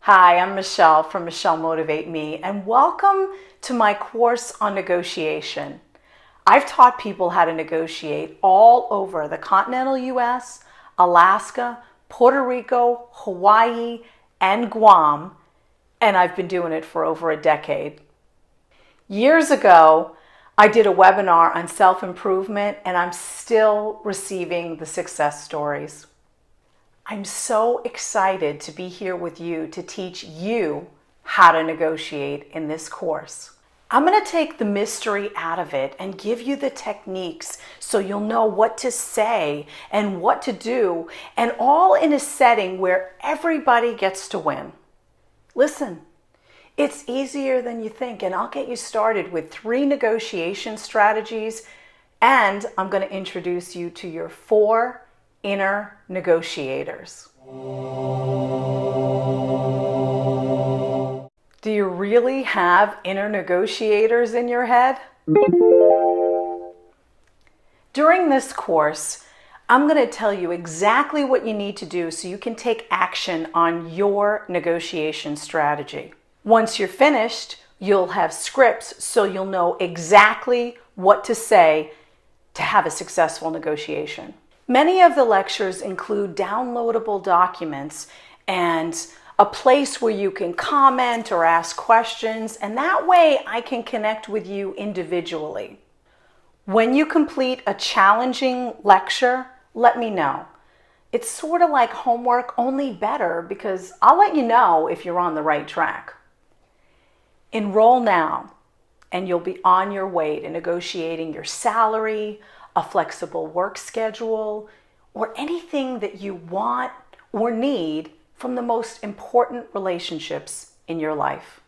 Hi, I'm Michelle from Michelle Motivate Me, and welcome to my course on negotiation. I've taught people how to negotiate all over the continental US, Alaska, Puerto Rico, Hawaii, and Guam, and I've been doing it for over a decade. Years ago, I did a webinar on self-improvement, and I'm still receiving the success stories. I'm so excited to be here with you to teach you how to negotiate in this course. I'm going to take the mystery out of it and give you the techniques so you'll know what to say and what to do, and all in a setting where everybody gets to win. Listen, it's easier than you think, and I'll get you started with 3 negotiation strategies, and I'm going to introduce you to your 4 inner negotiators. Do you really have inner negotiators in your head? During this course, I'm going to tell you exactly what you need to do so you can take action on your negotiation strategy. Once you're finished, you'll have scripts so you'll know exactly what to say to have a successful negotiation. Many of the lectures include downloadable documents and a place where you can comment or ask questions, and that way I can connect with you individually. When you complete a challenging lecture, let me know. It's sort of like homework, only better, because I'll let you know if you're on the right track. Enroll now, and you'll be on your way to negotiating your salary, a flexible work schedule, or anything that you want or need from the most important relationships in your life.